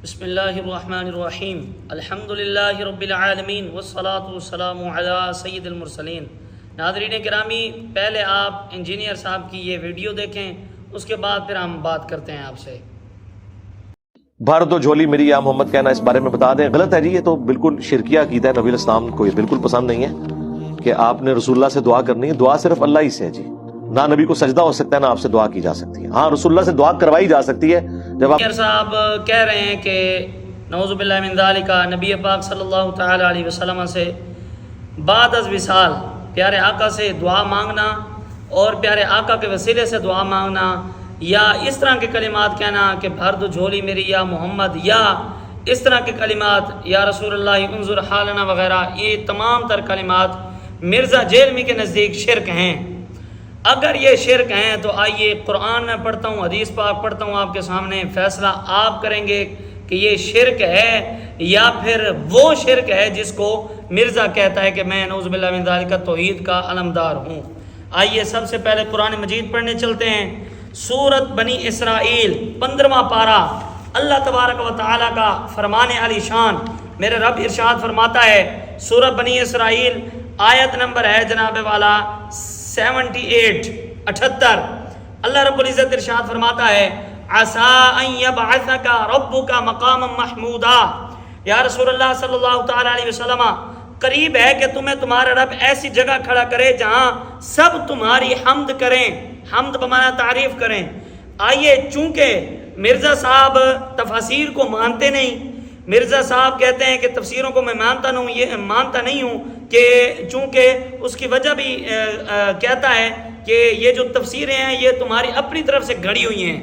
بسم اللہ الرحمن الرحیم الحمدللہ رب العالمین والصلاة والسلام علی سید المرسلین۔ ناظرین گرامی، پہلے آپ انجینئر صاحب کی یہ ویڈیو دیکھیں، اس کے بعد پھر ہم بات کرتے ہیں آپ سے۔ بھر دو جھولی میری یا محمد کہنا اس بارے میں بتا دیں، غلط ہے جی، یہ تو بالکل شرکیہ عقیدہ ہے۔ نبی علیہ السلام کو یہ بالکل پسند نہیں ہے کہ آپ نے رسول اللہ سے دعا کرنی ہے۔ دعا صرف اللہ ہی سے ہے جی، نہ نبی کو سجدہ ہو سکتا ہے نہ آپ سے دعا کی جا سکتی ہے۔ ہاں، رسول اللہ سے دعا کروائی جا سکتی ہے جب آپ صاحب کہہ رہے ہیں کہ نعوذ باللہ من ذالک نبی پاک صلی اللہ تعالی علیہ وسلم سے بعد از وصال پیارے آقا سے دعا مانگنا اور پیارے آقا کے وسیلے سے دعا مانگنا، یا اس طرح کے کلمات کہنا کہ بھر دو جھولی میری یا محمد، یا اس طرح کے کلمات یا رسول اللہ انظر حالنا وغیرہ، یہ تمام تر کلمات مرزا جیلمی کے نزدیک شرک ہیں۔ اگر یہ شرک ہیں تو آئیے قرآن میں پڑھتا ہوں، حدیث پاک پڑھتا ہوں آپ کے سامنے، فیصلہ آپ کریں گے کہ یہ شرک ہے یا پھر وہ شرک ہے جس کو مرزا کہتا ہے کہ میں نعوذ باللہ من ذالک توحید کا علمدار ہوں۔ آئیے سب سے پہلے قرآن مجید پڑھنے چلتے ہیں۔ سورت بنی اسرائیل 15واں پارہ، اللہ تبارک و تعالیٰ کا فرمان علی شان، میرے رب ارشاد فرماتا ہے، سورت بنی اسرائیل آیت نمبر ہے جناب والا 78 اللہ رب العزت ارشاد فرماتا ہے، عَسَىٰ أَن يَبْعَثَكَ رَبُّكَ مَقَامًا مَحْمُودًا۔ یا رسول اللہ صلی اللہ تعالیٰ علیہ وسلم، قریب ہے کہ تمہیں تمہارا رب ایسی جگہ کھڑا کرے جہاں سب تمہاری حمد کریں، حمد بمانا تعریف کریں۔ آئیے، چونکہ مرزا صاحب تفاسیر کو مانتے نہیں، مرزا صاحب کہتے ہیں کہ تفسیروں کو میں مانتا نہیں ہوں کہ چونکہ اس کی وجہ بھی کہتا ہے کہ یہ جو تفسیریں ہیں یہ تمہاری اپنی طرف سے گھڑی ہوئی ہیں،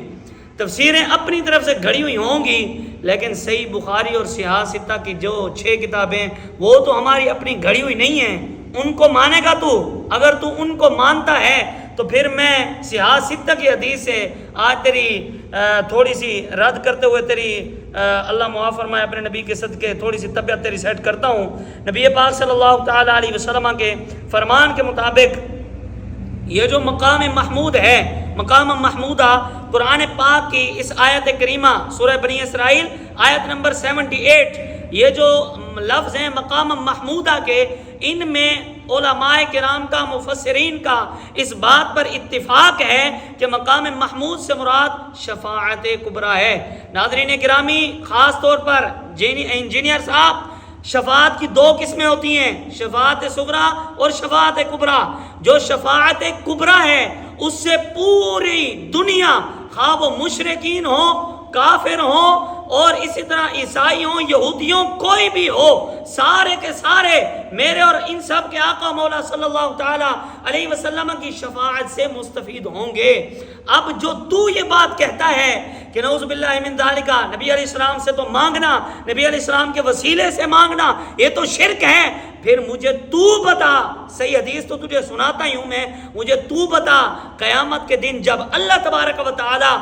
تفسیریں اپنی طرف سے گھڑی ہوئی ہوں گی، لیکن صحیح بخاری اور صحیح ستہ کی جو 6 کتابیں وہ تو ہماری اپنی گھڑی ہوئی نہیں ہیں، ان کو مانے گا تو؟ اگر تو ان کو مانتا ہے تو پھر میں صحیح ستہ کی حدیث سے آج تیری تھوڑی سی رد کرتے ہوئے تیری اللہ معاف فرمائے اپنے نبی کے صدقے تھوڑی سی طبیعت تیری سیٹ کرتا ہوں۔ نبی پاک صلی اللہ تعالی علیہ وسلم کے فرمان کے مطابق یہ جو مقام محمود ہے، مقام محمودہ، قرآن پاک کی اس آیت کریمہ سورہ بنی اسرائیل آیت نمبر 78، یہ جو لفظ ہیں مقام محمودہ کے، ان میں علماء کرام کا، مفسرین کا اس بات پر اتفاق ہے کہ مقام محمود سے مراد شفاعت کبریٰ ہے۔ ناظرین گرامی، خاص طور پر انجینئر صاحب، شفاعت کی 2 قسمیں ہوتی ہیں، شفاعت صغریٰ اور شفاعت کبریٰ۔ جو شفاعت کبریٰ ہے اس سے پوری دنیا، خواہ وہ مشرکین ہوں، کافر ہوں، اور اسی طرح عیسائی ہوں، یہودیوں، کوئی بھی ہو، سارے کے سارے میرے اور ان سب کے آقا مولا صلی اللہ تعالی علیہ وسلم کی شفاعت سے مستفید ہوں گے۔ اب جو تو یہ بات کہتا ہے کہ نعوذ باللہ من ذالک نبی علیہ السلام سے تو مانگنا، نبی علیہ السلام کے وسیلے سے مانگنا یہ تو شرک ہے، پھر مجھے تو بتا، صحیح حدیث تو تجھے سناتا ہی ہوں میں، مجھے تو بتا قیامت کے دن جب اللہ تبارک و تعالی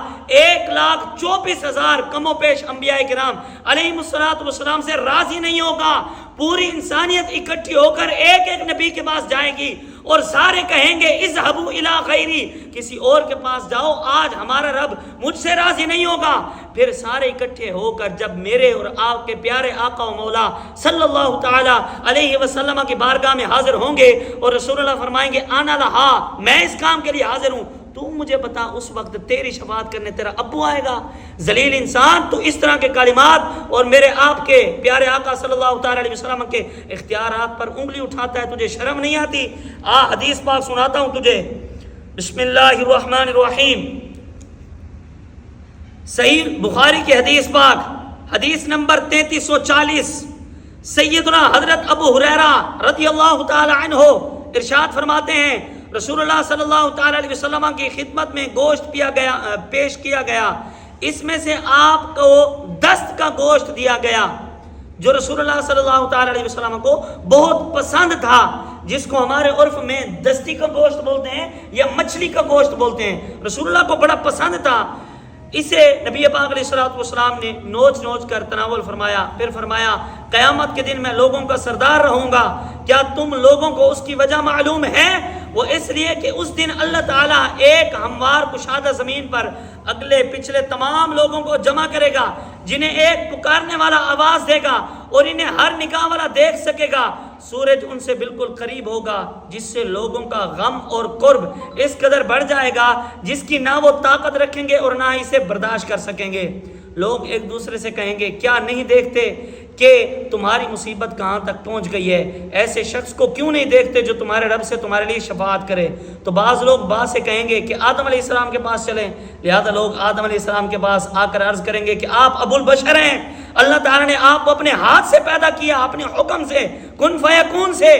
1,24,000 کم و بیش انبیاء کرام علیہ السلام سے راضی نہیں ہوگا، پوری انسانیت اکٹھی ہو کر ایک ایک نبی کے پاس جائے گی اور سارے کہیں گے اذهبوا الی غیری، کسی اور کے پاس جاؤ، آج ہمارا رب مجھ سے راضی نہیں ہوگا۔ پھر سارے اکٹھے ہو کر جب میرے اور آپ کے پیارے آقا و مولا صلی اللہ تعالی علیہ وسلم کی بارگاہ میں حاضر ہوں گے اور رسول اللہ فرمائیں گے انا لہا، میں اس کام کے لیے حاضر ہوں، تو مجھے بتا اس وقت تیری شفاعت کرنے تیرا ابو آئے گا؟ ذلیل انسان، تو اس طرح کے کلمات اور میرے آپ کے پیارے آقا صلی اللہ تعالی علیہ وسلم کے اختیارات پر انگلی اٹھاتا ہے، تجھے شرم نہیں آتی؟ حدیث پاک سناتا ہوں تجھے، بسم اللہ الرحمن الرحیم، صحیح بخاری کی حدیث پاک، حدیث نمبر 3340، سیدنا حضرت ابو ہریرہ رضی اللہ تعالی عنہ ارشاد فرماتے ہیں، رسول اللہ صلی اللہ تعالی علیہ وسلم کی خدمت میں گوشت پیش کیا گیا، اس میں سے آپ کو دست کا گوشت دیا گیا جو رسول اللہ صلی اللہ تعالی علیہ وسلم کو بہت پسند تھا، جس کو ہمارے عرف میں دستی کا گوشت بولتے ہیں یا مچھلی کا گوشت بولتے ہیں، رسول اللہ کو بڑا پسند تھا۔ اسے نبی پاک علیہ السلام نے نوچ نوچ کر تناول فرمایا، پھر فرمایا قیامت کے دن میں لوگوں کا سردار رہوں گا، کیا تم لوگوں کو اس کی وجہ معلوم ہے؟ وہ اس لیے کہ اس دن اللہ تعالیٰ ایک ہموار کشادہ زمین پر اگلے پچھلے تمام لوگوں کو جمع کرے گا، جنہیں ایک پکارنے والا آواز دے گا اور انہیں ہر نگاہ والا دیکھ سکے گا، سورج ان سے بالکل قریب ہوگا، جس سے لوگوں کا غم اور قرب اس قدر بڑھ جائے گا جس کی نہ وہ طاقت رکھیں گے اور نہ اسے برداشت کر سکیں گے۔ لوگ ایک دوسرے سے کہیں گے کیا نہیں دیکھتے کہ تمہاری مصیبت کہاں تک پہنچ گئی ہے؟ ایسے شخص کو کیوں نہیں دیکھتے جو تمہارے رب سے تمہارے لیے شفاعت کرے؟ تو بعض لوگ بعض سے کہیں گے کہ آدم علیہ السلام کے پاس چلیں، لہذا لوگ آدم علیہ السلام کے پاس آ کر عرض کریں گے کہ آپ ابو البشر ہیں، اللہ تعالیٰ نے آپ کو اپنے ہاتھ سے پیدا کیا، اپنے حکم سے، کن فیکون سے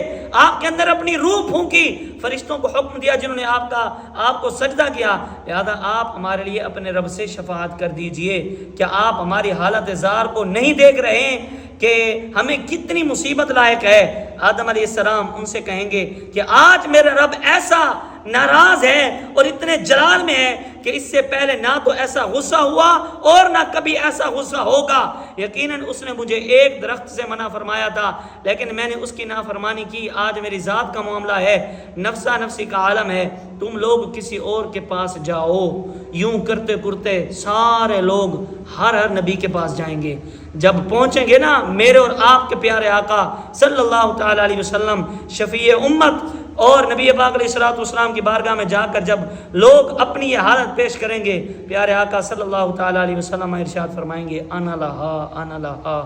آپ کے اندر اپنی روح پھونکی، فرشتوں کو حکم دیا جنہوں نے آپ کو سجدہ کیا، لہذا آپ ہمارے لیے اپنے رب سے شفاعت کر دیجئے۔ کیا آپ ہماری حالت زار کو نہیں دیکھ رہے ہیں کہ ہمیں کتنی مصیبت لائق ہے؟ آدم علیہ السلام ان سے کہیں گے کہ آج میرا رب ایسا ناراض ہے اور اتنے جلال میں ہے کہ اس سے پہلے نہ تو ایسا غصہ ہوا اور نہ کبھی ایسا غصہ ہوگا۔ یقیناً اس نے مجھے ایک درخت سے منع فرمایا تھا لیکن میں نے اس کی نافرمانی کی، آج میری ذات کا معاملہ ہے، نفسا نفسی کا عالم ہے، تم لوگ کسی اور کے پاس جاؤ۔ یوں کرتے کرتے سارے لوگ ہر نبی کے پاس جائیں گے، جب پہنچیں گے نا میرے اور آپ کے پیارے آقا صلی اللہ تعالی علیہ وسلم شفیع امت اور نبی پاک علیہ الصلوۃ والسلام کی بارگاہ میں جا کر جب لوگ اپنی یہ حالت پیش کریں گے، پیارے آقا صلی اللہ تعالی علیہ وسلم ارشاد فرمائیں گے انا لہا انا لہا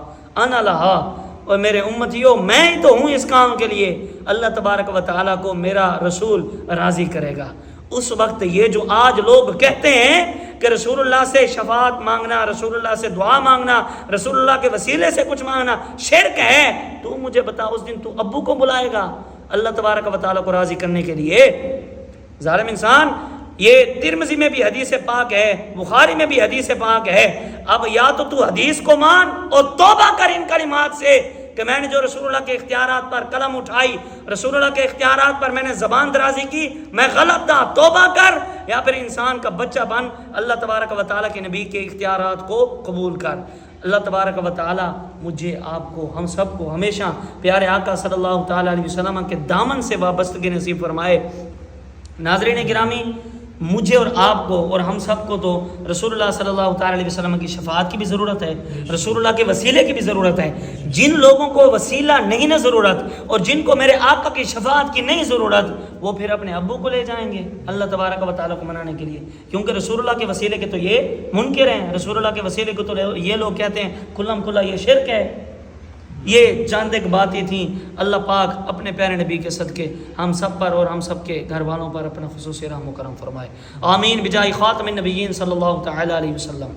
انا لہا، اور میرے امتیوں میں ہی تو ہوں اس کام کے لیے، اللہ تبارک و تعالیٰ کو میرا رسول راضی کرے گا۔ اس وقت یہ جو آج لوگ کہتے ہیں کہ رسول اللہ سے شفاعت مانگنا، رسول اللہ سے دعا مانگنا، رسول اللہ کے وسیلے سے کچھ مانگنا شرک ہے، تو مجھے بتا اس دن تو ابو کو بلائے گا اللہ تبارک و تعالیٰ کو راضی کرنے کے لیے؟ ظالم انسان، یہ ترمذی میں بھی حدیث پاک ہے، بخاری میں بھی حدیث پاک ہے۔ اب یا تو حدیث کو مان اور توبہ کر ان کلمات سے کہ میں نے جو رسول اللہ کے اختیارات پر قلم اٹھائی، رسول اللہ کے اختیارات پر میں نے زبان درازی کی، میں غلط تھا، توبہ کر، یا پھر انسان کا بچہ بن اللہ تبارک و تعالیٰ کے نبی کے اختیارات کو قبول کر۔ اللہ تبارک و تعالیٰ مجھے، آپ کو، ہم سب کو ہمیشہ پیارے آقا صلی اللہ تعالیٰ علیہ وسلم کے دامن سے وابستگی نصیب فرمائے۔ ناظرین گرامی، مجھے اور آپ کو اور ہم سب کو تو رسول اللہ صلی اللہ تعالیٰ علیہ وسلم کی شفاعت کی بھی ضرورت ہے، رسول اللہ کے وسیلے کی بھی ضرورت ہے۔ جن لوگوں کو وسیلہ نہیں نہ ضرورت اور جن کو میرے آقا کی شفاعت کی نہیں ضرورت، وہ پھر اپنے ابو کو لے جائیں گے اللہ تبارک و تعالیٰ کو منانے کے لیے، کیونکہ رسول اللہ کے وسیلے کے تو یہ منکر ہیں، رسول اللہ کے وسیلے کو تو یہ لوگ کہتے ہیں کھلم کھلا یہ شرک ہے۔ یہ چند ایک باتیں تھیں، اللہ پاک اپنے پیارے نبی کے صدقے ہم سب پر اور ہم سب کے گھر والوں پر اپنا خصوصی رحم و کرم فرمائے، آمین بجائے خاتم النبیین صلی اللہ تعالی علیہ وسلم۔